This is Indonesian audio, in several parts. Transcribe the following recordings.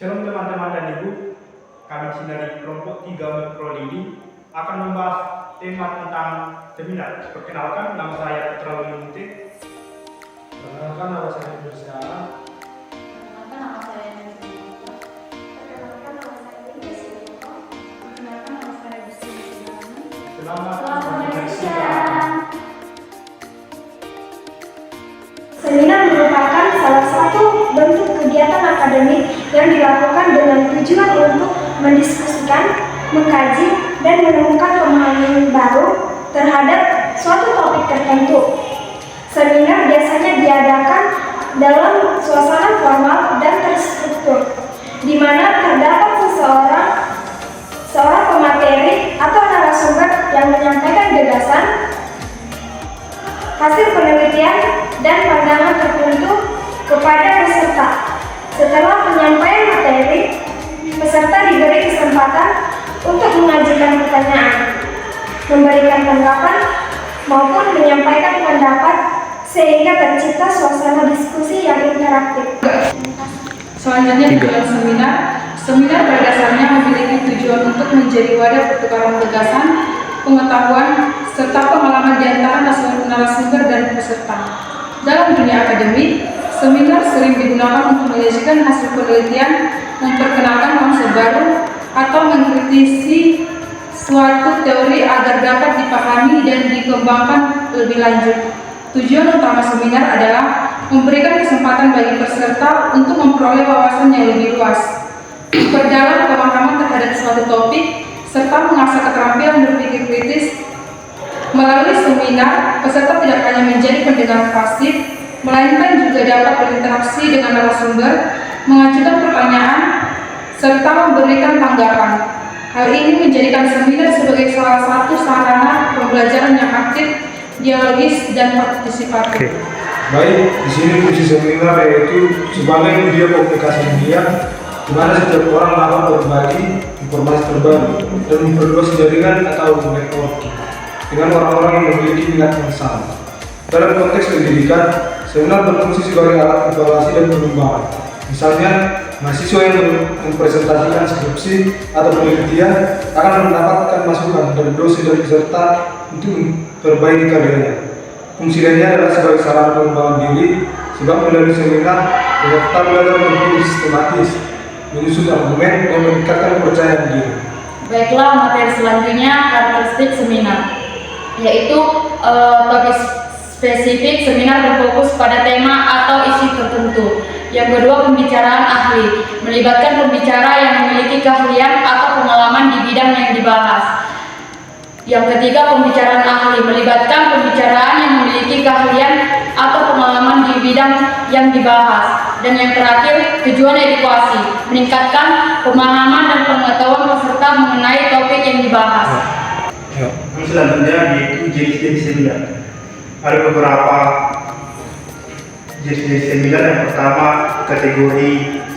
Shalom teman-teman dan ibu, kami di sini dari kelompok 3 Prodi ini akan membahas tema tentang seminar. Perkenalkan, nama saya Putra Wimunte. Perkenalkan, nama saya Bersiala. Perkenalkan, nama saya Nasi. Perkenalkan, nama saya Inggris. Perkenalkan, nama saya Gusti. Selamat menyaksikan. Seminar merupakan salah satu bentuk kegiatan akademik yang dilakukan dengan tujuan untuk mendiskusikan, mengkaji, dan menemukan pemahaman baru terhadap suatu topik tertentu. Seminar biasanya diadakan dalam suasana formal dan terstruktur, di mana terdapat seorang pemateri atau narasumber yang menyampaikan gagasan, hasil penelitian, dan pandangan tertentu kepada peserta. Setelah penyampaian materi, peserta diberi kesempatan untuk mengajukan pertanyaan, memberikan tanggapan, maupun menyampaikan pendapat sehingga tercipta suasana diskusi yang interaktif. Selanjutnya tujuan seminar. Seminar pada dasarnya memiliki tujuan untuk menjadi wadah pertukaran gagasan, pengetahuan, serta pengalaman di antara narasumber dan peserta. Dalam dunia akademik, seminar sering digunakan untuk menyajikan hasil penelitian, memperkenalkan konsep baru, atau mengkritisi suatu teori agar dapat dipahami dan dikembangkan lebih lanjut. Tujuan utama seminar adalah memberikan kesempatan bagi peserta untuk memperoleh wawasan yang lebih luas, memperdalam pemahaman terhadap suatu topik, serta mengasah keterampilan berpikir kritis. Melalui seminar, peserta tidak hanya menjadi pendengar pasif, melainkan juga dapat berinteraksi dengan narasumber, mengajukan pertanyaan, serta memberikan tanggapan. Hal ini menjadikan seminar sebagai salah satu sarana pembelajaran yang aktif, dialogis, dan partisipatif. Baik, di sini fungsi seminar yaitu sebagai media komunikasi dunia, di mana setiap orang dapat berbagi informasi terbaru dan memperluas jaringan atau networking dengan orang-orang yang memiliki minat yang sama. Dalam konteks pendidikan, seminar berfungsi sebagai alat evaluasi dan pengembangan. Misalnya, mahasiswa yang mempresentasikan skripsi atau penelitian akan mendapatkan masukan dari dosen dan peserta untuk memperbaiki karyanya. Fungsi lainnya adalah sebagai sarana pengembangan diri, sebab melalui seminar peserta belajar berpikir sistematis, menyusun argumen, dan meningkatkan kepercayaan diri. Baiklah, materi selanjutnya karakteristik seminar, yaitu topik spesifik. Seminar berfokus pada tema atau isi tertentu. Yang kedua, pembicaraan ahli, melibatkan pembicara yang memiliki keahlian atau pengalaman di bidang yang dibahas. Yang ketiga, pembicaraan ahli, melibatkan pembicaraan yang memiliki keahlian atau pengalaman di bidang yang dibahas. Dan yang terakhir, tujuan edukasi, meningkatkan pemahaman dan pengetahuan peserta mengenai topik yang dibahas. Yang selanjutnya yaitu jenis-jenis seminar. Ada beberapa jenis seminar. Yang pertama, kategori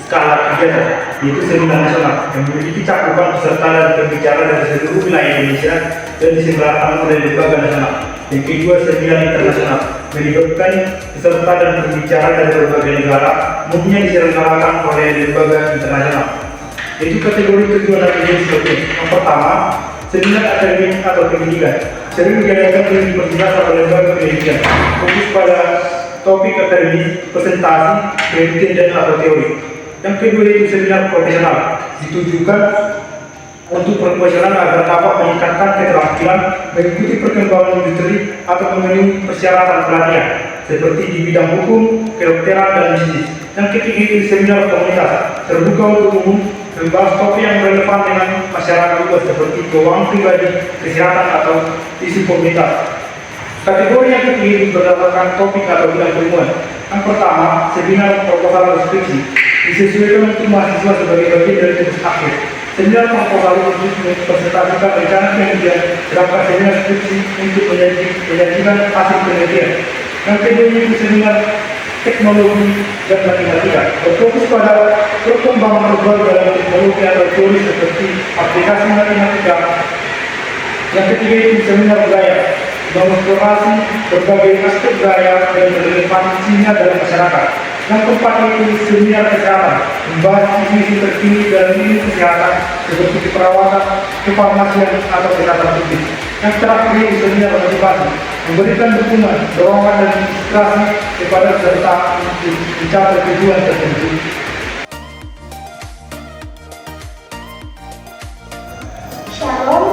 skala kegiatan, yaitu seminar nasional yang memiliki cakupan peserta dan pembicara dari seluruh wilayah Indonesia dan diselenggarakan oleh lembaga nasional. Yang kedua, seminar internasional, melibatkan peserta dan pembicara dari berbagai negara, umumnya diselenggarakan oleh lembaga internasional. Itu kategori kedua dan jenis seperti yang pertama, seminar akademik atau pendidikan, sering diadakan oleh universitas atau lembaga pendidikan, fokus pada topik akademis, presentasi, penelitian, dan atau teori. Yang kedua itu seminar profesional, ditujukan untuk profesional agar dapat meningkatkan keterampilan mengikuti perkembangan industri atau memenuhi persyaratan pelatihan seperti di bidang hukum, kedokteran, dan bisnis. Yang ketiga itu seminar komunitas, terbuka untuk umum, membahas topik yang relevan dengan masyarakat luas seperti keuangan pribadi, kesehatan, atau isu komunitas. Kategori yang ketiga berdasarkan topik atau bidang ilmuwan. Yang pertama, seminar proposal skripsi, disesuaikan untuk mahasiswa sebagai bagian dari tugas akhir. Seminar proposal khusus mempresentasikan rencana penelitian, sedangkan seminar skripsi untuk menyajikan hasil penelitian. Yang kedua itu seminar teknologi dan matematika, berfokus pada perkembangan terbaru dalam teknologi atau teori seperti aplikasi matematika. Yang ketiga itu seminar budaya, mengeksplorasi berbagai aspek budaya dan relevansinya dalam masyarakat. Yang keempat itu seminar kesehatan, membahas isu-isu terkini dalam dunia kesehatan seperti perawatan, kefarmasian atau kesehatan publik. Yang terakhir itu seminar motivasi, memberikan dukungan, dorongan dan inspirasi kepada peserta untuk mencapai tujuan tertentu. Shalom,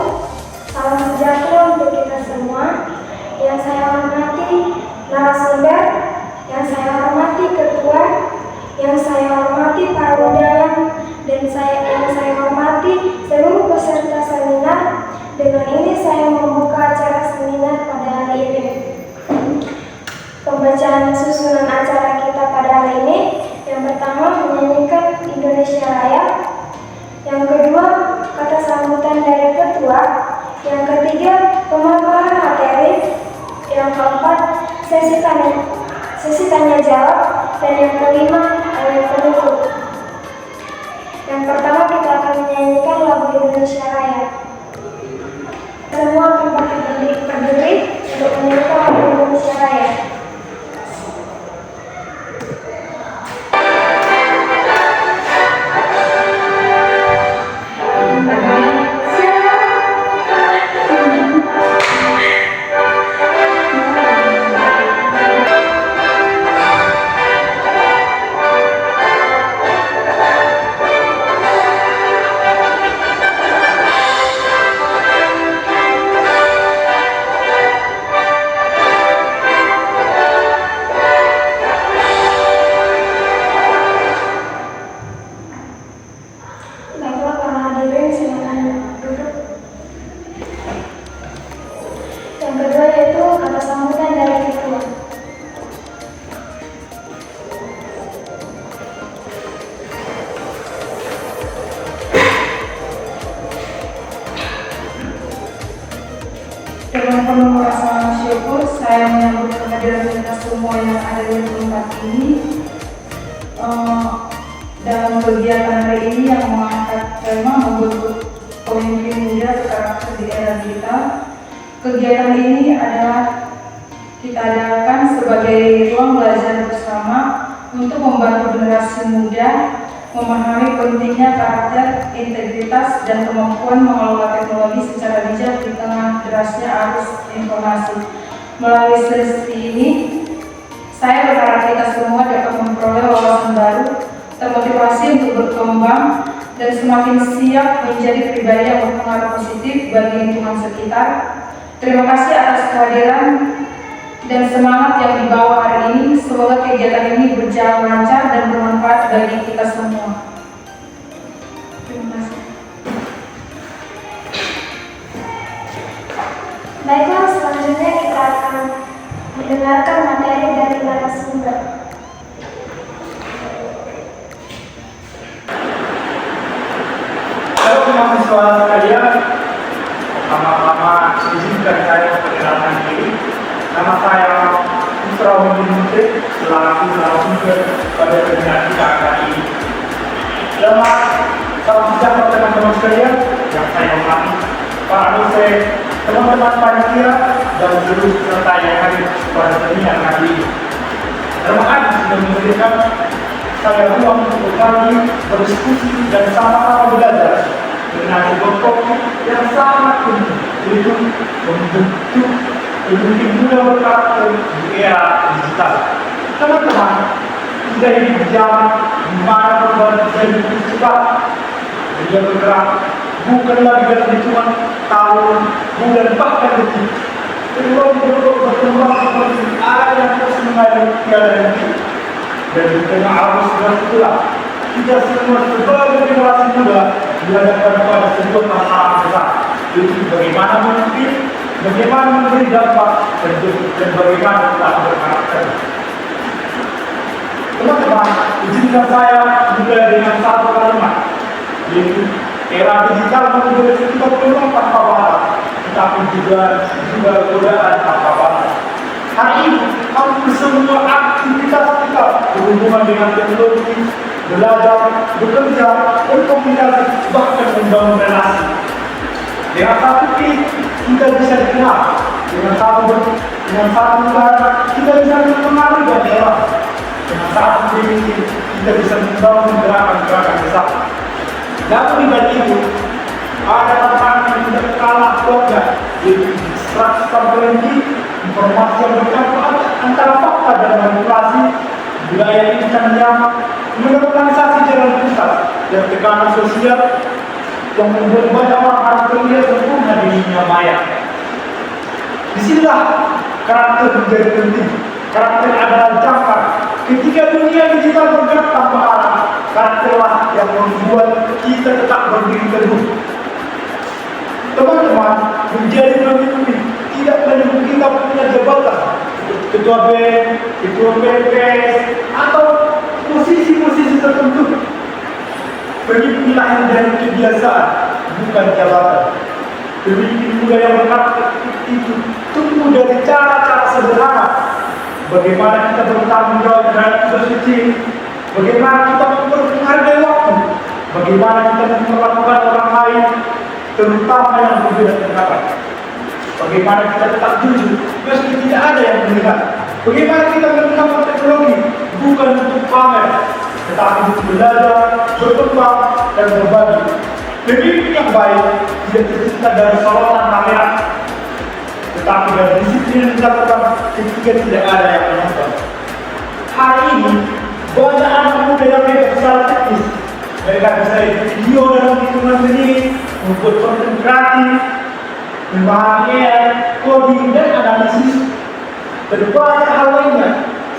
salam sejahtera untuk kita semua. Yang saya hormati narasumber, yang saya hormati ketua, yang saya hormati para undangan, dan yang saya hormati seluruh peserta seminar. Dengan ini saya membuka acara seminar pada hari ini. Pembacaan susunan acara kita pada hari ini, yang pertama menyanyikan Indonesia Raya, yang kedua kata sambutan dari ketua, yang ketiga pemaparan materi, yang keempat sesi tanya jawab, dan yang kelima penutup. Yang pertama kita akan menyanyikan lagu Indonesia Raya. Semua akan berdiri untuk menyanyikan lagu Indonesia Raya. Baiklah para hadirin, silakan duduk. Yang kedua yaitu kata sambutan dari ketua. Dengan penuh rasa syukur, saya menyambut kehadiran kita semua yang ada di tempat ini. Dalam kegiatan hari ini yang mengangkat tema membentuk pemimpin muda berkarakter di era digital. Kegiatan ini adalah kita adakan sebagai ruang belajar bersama untuk membantu generasi muda memahami pentingnya karakter, integritas, dan kemampuan mengelola teknologi secara bijak di tengah derasnya arus informasi. Melalui sesi ini, saya berharap kita semua dapat memperoleh wawasan baru, termotivasi untuk berkembang, dan semakin siap menjadi pribadi yang berpengaruh positif bagi lingkungan sekitar. Terima kasih atas kehadiran dan semangat yang dibawa hari ini. Semoga kegiatan ini berjalan lancar dan bermanfaat bagi kita semua. Terima kasih. Baiklah, selanjutnya kita akan mendengarkan materi dari narasumber. Halo mahasiswa sekalian, pertama-tama izinkan saya memperkenalkan diri. Nama saya Putra Widimunte, selaku narasumber pada webinar kita kali ini. Selamat salam sejahtera teman-teman sekalian yang saya hormati, para dosen, teman-teman panitia, dan seluruh peserta yang hadir pada seminar kali ini. Terima kasih sudah memberikan saya ruang untuk berbagi, berdiskusi, dan sama-sama belajar dengan sebuah topik yang sangat penting, yaitu membentuk pemimpin muda berkarakter di era digital. Teman-teman, sudah hidup di zaman di mana perubahan bisa begitu cepat. Dia bergerak bukan lagi dalam hitungan tahun, bulan, bahkan detik. Teknologi berkembang seperti air yang terus mengalir tiada henti. Dan di tengah arus itulah kita semua sebagai generasi muda dihadapkan pada sebuah tantangan besar, yaitu bagaimana memimpin, bagaimana memberi dampak, dan bagaimana tetap berkarakter. Teman-teman, izinkan saya mulai dengan satu kalimat, yaitu era digital menjadi sebuah peluang tanpa batas, tetapi juga godaan tanpa batas. Hari ini, hampir semua aktivitas kita berhubungan dengan teknologi, belajar, bekerja, berkomunikasi, bahkan membangun relasi. Dengan satu klik, kita bisa dikenal. Dengan satu negara, kita bisa mempengaruhi daerah. Dengan saat ini kita bisa membangun gerakan-gerakan besar. Namun di balik itu, ada tantangan yang tidak kalah kuatnya, yaitu distraksi berhenti, informasi yang bercampur antara fakta dan manipulasi, budaya instan yang menormalisasi jalan pintas, dan tekanan sosial yang membuat banyak orang harus terlihat sempurna di dunia maya. Disinilah karakter menjadi penting. Karakter adalah jangkar. Ketika dunia digital bergerak tanpa arah, karakterlah yang membuat kita tetap berdiri teguh. Teman-teman, menjadi pemimpin tidak menyebut kita punya jabatan ketua BEM, ketua PPS, atau posisi-posisi tertentu. Pemimpinlah yang dari kebiasaan, bukan jabatan. Pemimpin muda yang berkarakter itu tumbuh dari cara-cara sederhana. Bagaimana kita bertanggung jawab dengan tugas kecil, bagaimana kita menghargai waktu, bagaimana kita memperlakukan orang lain, terutama yang berbeda pendapat. Bagaimana kita tetap jujur, meski tidak ada yang melihat. Bagaimana kita menggunakan teknologi, bukan untuk pamer, tetapi untuk belajar, berkembang, dan berbagi. Pemimpin yang baik tidak tercipta dari sorotan kamera, tetapi dari disiplin yang dilakukan ketika tidak ada yang menonton. Hari ini, banyak anak muda yang bebas secara teknis. Mereka bisa edit video dalam hitungan menit, membuat konten kreatif, memahami AI, coding, dan analisis, dan banyak hal lainnya.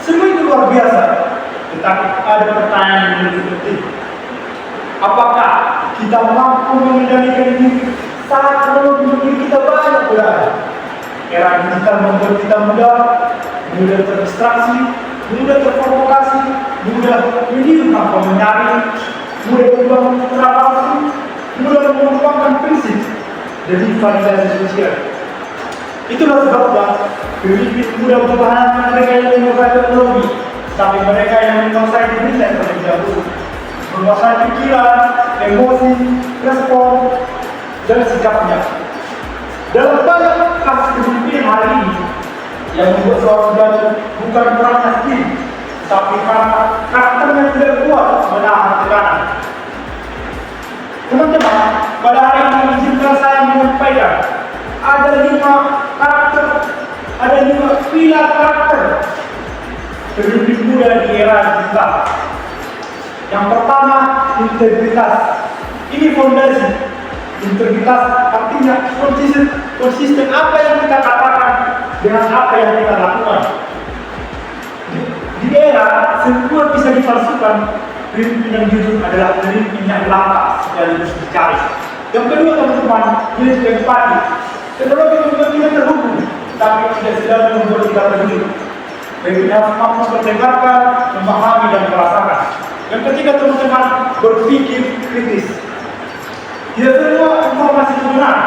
Semua itu luar biasa. Tetapi ada pertanyaan yang lebih penting. Apakah kita mampu mengendalikan diri saat teknologi kita banyak berada? Era digital membuat kita mudah terdistraksi, mudah terprovokasi, mudah meniru tanpa menyaring, mudah membangun citra palsu, mudah mengembangkan prinsip dari validasi sosial. Itulah sebabnya pemimpin muda mempertahankan mereka yang menguasai teknologi, tapi mereka yang menguasai diri terlebih dahulu, menguasai pikiran, emosi, respon, dan sikapnya. Dalam banyak kasus kepemimpinan hari ini, yang membuat seorang jatuh bukan perannya sendiri, tapi karena karakternya tidak kuat menahan tekanan. Teman-teman, pada hari ini izinkan saya menyampaikan ada 5 karakter, ada 5 pilar karakter pemimpin muda di era digital. Yang pertama, integritas. Ini fondasi. Integritas artinya konsisten apa yang kita katakan dengan apa yang kita lakukan. Di era semua bisa dipalsukan, pemimpin yang jujur adalah pemimpin yang langka sekaligus dicari. Yang kedua, teman-teman, yaitu empati. Teknologi membuat kita terhubung, tapi tidak selalu membuat kita peduli. Pemimpin harus mampu mendengarkan, memahami, dan merasakan. Yang ketiga, teman-teman, berpikir kritis. Tidak semua informasi itu benar.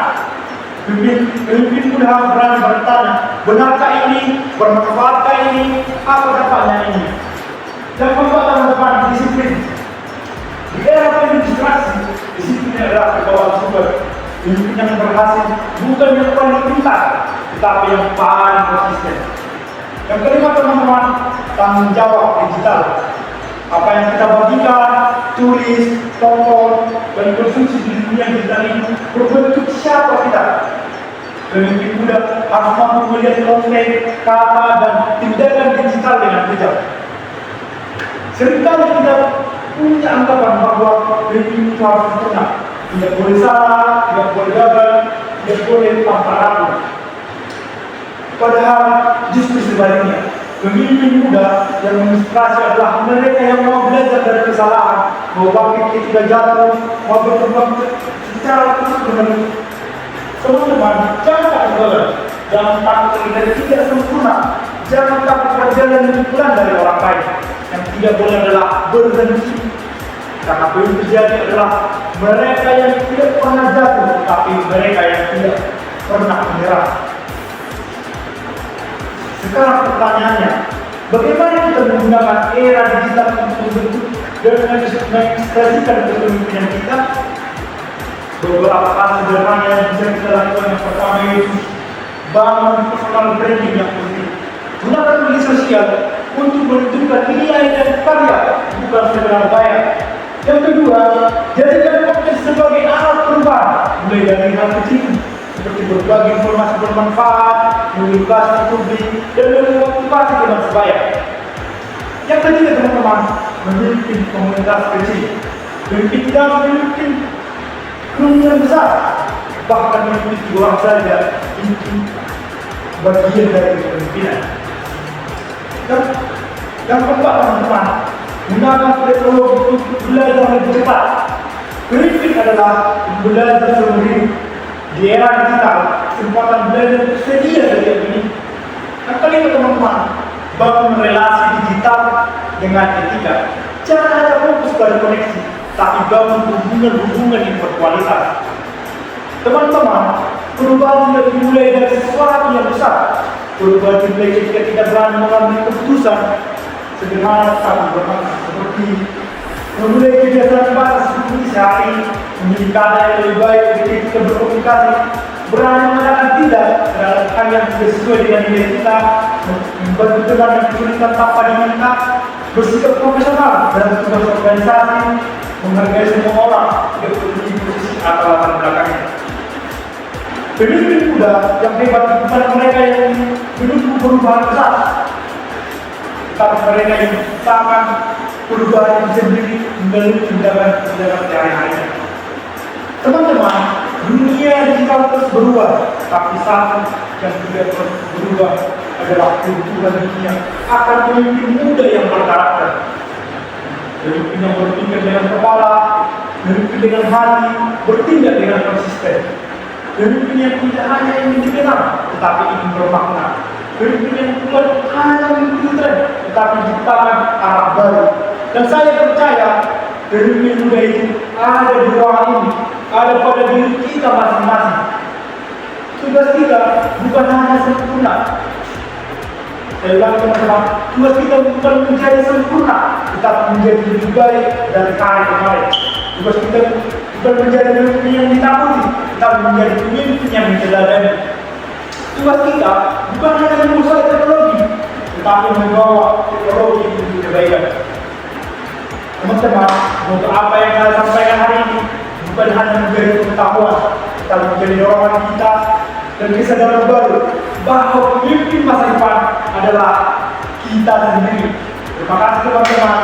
Pemimpin muda harus berani bertanya, benarkah ini, bermanfaatkah ini, apa dampaknya ini. Dan membuat teman-teman disiplin. Di era penuh distraksi, disiplin adalah kebawaan sumber. Pemimpin yang berhasil bukan yang paling pintar, tetapi yang paling konsisten. Yang kelima, teman-teman, tanggung jawab digital. Apa yang kita bagikan, tulis, tonton, dan konsumsi di dunia digital ini berbentuk siapa kita. Pemimpin muda harus mampu melihat konten, kata, dan tindakan digital dengan bijak. Seringkali kita punya anggapan bahwa pemimpin itu harus sempurna, tidak boleh salah, tidak boleh gagal, tidak boleh tanpa ragu. Padahal justru sebaliknya, pemimpin muda yang menginspirasi adalah mereka yang mau belajar dari kesalahan, mau bangkit ketika jatuh, mau berkembang secara terus-menerus. Teman-teman, jangan takut gagal, jangan takut terlihat tidak sempurna, jangan takut berjalan lebih pelan dari orang lain. Yang tidak boleh adalah berhenti, karena yang terjadi adalah mereka yang tidak pernah jatuh, tapi mereka yang tidak pernah menyerah. Sekarang pertanyaannya, bagaimana kita menggunakan era digital untuk membentuk dan mengekspresikan kepemimpinan kita? Beberapa hal sederhana yang bisa kita lakukan. Yang pertama yaitu bangun personal branding yang penting. Gunakan media sosial untuk menentukan nilai dan karya, bukan sekedar bayar. Yang kedua, jadikan podcast sebagai alat perubahan, mulai dari hal kecil seperti berbagi informasi bermanfaat, mengedukasi publik, dan memotivasi teman sebaya. Yang ketiga teman-teman, memimpin komunitas kecil. Memimpin tidak memimpin kerumunan besar, bahkan memiliki orang saja itu bagian dari kepemimpinan. Dan yang keempat teman-teman, gunakan teknologi untuk belajar lebih cepat. Memimpin adalah belajar sendiri. Di era digital, kesempatan belajar tersedia setiap ini. Yang kelima teman-teman, bangun relasi digital dengan etika. Jangan hanya fokus pada koneksi, tapi bangun hubungan-hubungan yang berkualitas. Teman-teman, perubahan tidak dimulai dari sesuatu yang besar. Perubahan dimulai ketika kita berani mengambil keputusan sederhana tapi bermakna, seperti memulai kebiasaan bahasa seperti sehari, memilih kata yang lebih baik ketika kita berkomunikasi, berani mengatakan tidak terhadap hal yang tidak sesuai dengan nilai kita, membantu teman yang kesulitan tanpa diminta, bersikap profesional dalam tugas organisasi, menghargai semua orang, tidak peduli posisi atau latar belakangnya. Pemimpin muda yang hebat bukan mereka yang mendukung perubahan besar, tapi mereka yang menciptakan perubahan yang sendiri melalui tindakan sehari-hari. Teman-teman, dunia digital terus berubah, tapi satu yang tidak terus berubah adalah kultur dunia akan pemimpin muda yang berkarakter. Pemimpin yang berpikir dengan kepala, pemimpin dengan hati, bertindak dengan konsisten. Pemimpin yang tidak hanya ingin dikenal, tetapi ingin bermakna. Pemimpin yang bukan hanya mengikuti tren, tetapi menciptakan arah baru. Dan saya percaya, pemimpin muda itu ada di ruang ini, ada pada diri kita masing-masing. Tugas kita bukan hanya sempurna. Saya ulangi teman-teman, tugas kita bukan menjadi sempurna, tetapi menjadi lebih baik dari hari ke hari. Tugas kita bukan menjadi pemimpin yang ditakuti, tetapi menjadi pemimpin yang diteladani. Tugas kita bukan hanya menguasai teknologi, tetapi membawa teknologi menuju kebaikan. Teman-teman, untuk apa yang saya sampaikan hari ini bukan hanya menjadi pengetahuan, tetapi menjadi dorongan kita dan kesadaran baru bahwa pemimpin masa depan adalah kita sendiri. Terima kasih teman-teman.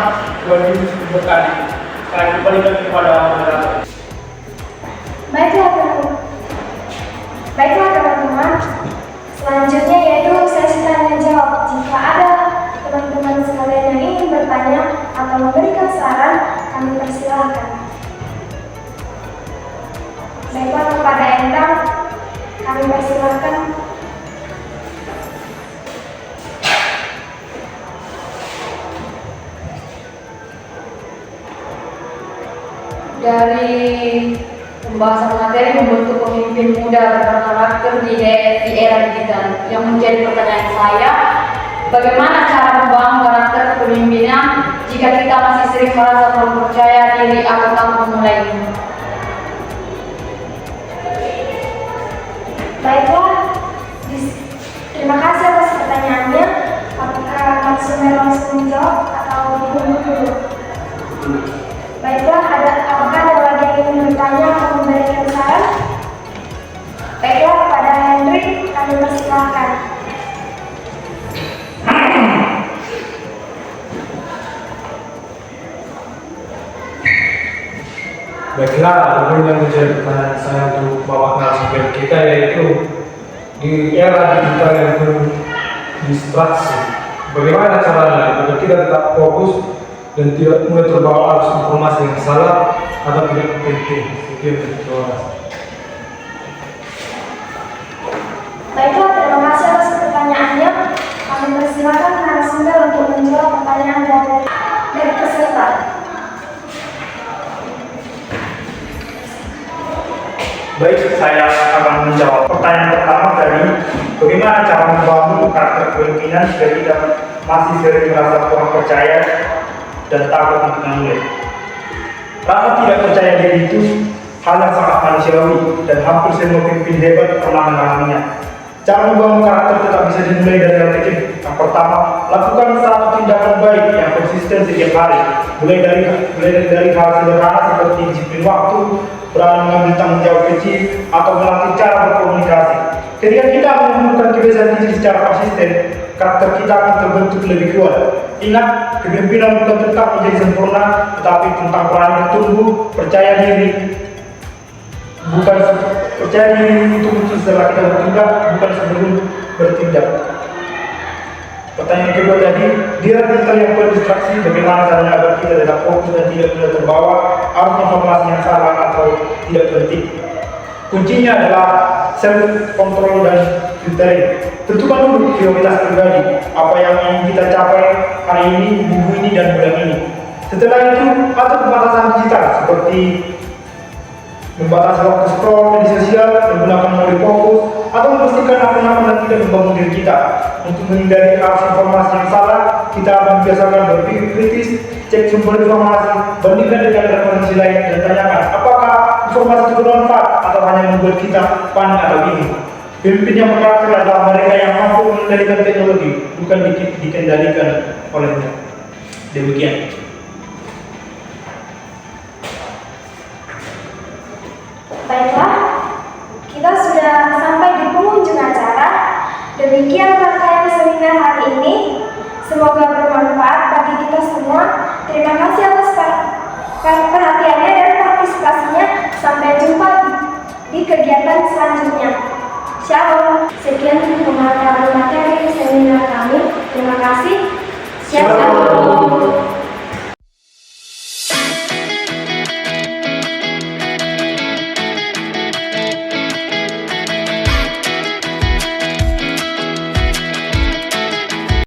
Tuhan Yesus memberkati. Saya kembalikan kepada moderator. Baiklah teman-teman. Selanjutnya yaitu sesi tanya jawab. Jika ada teman-teman sekalian yang ingin bertanya atau memberikan saran, kami persilahkan. Baiklah kepada Endang, kami persilahkan. Dari pembahasan materi membentuk pemimpin muda berkarakter di era digital, yang menjadi pertanyaan saya, bagaimana cara membangun karakter kepemimpinan jika kita masih sering merasa belum percaya diri atau takut memulainya? Baiklah, terima kasih atas pertanyaannya. Apakah narasumber langsung menjawab atau dulu? Baiklah, apakah ada lagi yang ingin bertanya atau memberikan saran? Baiklah, kepada Henry, kami persilahkan. Baiklah, apapun yang menjadi pertanyaan saya untuk bapak narasumber kita, yaitu di era digital yang penuh distraksi, bagaimana caranya agar kita tetap fokus dan tidak mudah terbawa arus informasi yang salah atau tidak penting? Sekian, terima kasih. Baiklah, terima kasih atas pertanyaannya. Kami persilakan narasumber untuk menjawab pertanyaan dari peserta. Baik, saya akan menjawab pertanyaan pertama dari bagaimana cara membangun karakter kepemimpinan jika kita masih sering merasa kurang percaya dan takut untuk memulai. Rasa tidak percaya diri itu hal yang sangat manusiawi dan hampir semua pemimpin hebat pernah mengalaminya. Cara membangun karakter tetap bisa dimulai dari hal kecil, Yang pertama, lakukan satu tindakan baik yang konsisten setiap hari, mulai dari hal sederhana seperti disiplin waktu, berani mengambil tanggung jawab kecil, atau melatih cara berkomunikasi. Ketika kita menemukan kebiasaan kecil secara konsisten, karakter kita akan terbentuk lebih kuat. Ingat, kepemimpinan bukan tetap menjadi sempurna, tetapi tentang peran bertumbuh, percaya diri, bukan percaya diri itu muncul setelah kita bertindak, bukan sebelum bertindak. Pertanyaan kedua tadi, di era digital yang penuh distraksi, bagaimana caranya agar kita tetap fokus dan tidak mudah terbawa arus informasi yang salah atau tidak penting? Kuncinya adalah self control dan filtering. Tentukan dulu prioritas pribadi, apa yang ingin kita capai hari ini, minggu ini, dan bulan ini. Setelah itu, atur pembatasan digital seperti membatasi waktu scroll media sosial, menggunakan mode fokus, atau memastikan akun-akun yang tidak membangun diri kita. Untuk menghindari arus informasi yang salah, kita akan membiasakan berpikir kritis, cek sumber informasi, bandingkan dengan referensi lain, dan tanyakan apakah informasi itu bermanfaat atau hanya membuat kita panik atau bingung. Pemimpin yang berkarakter adalah mereka yang mampu mengendalikan teknologi, bukan dikendalikan olehnya. Demikian. Baiklah, kita sudah sampai di penghujung acara. Demikian rangkaian seminar hari ini. Semoga bermanfaat bagi kita semua. Terima kasih atas perhatiannya dan partisipasinya. Sampai jumpa di kegiatan selanjutnya. Shalom. Sekian.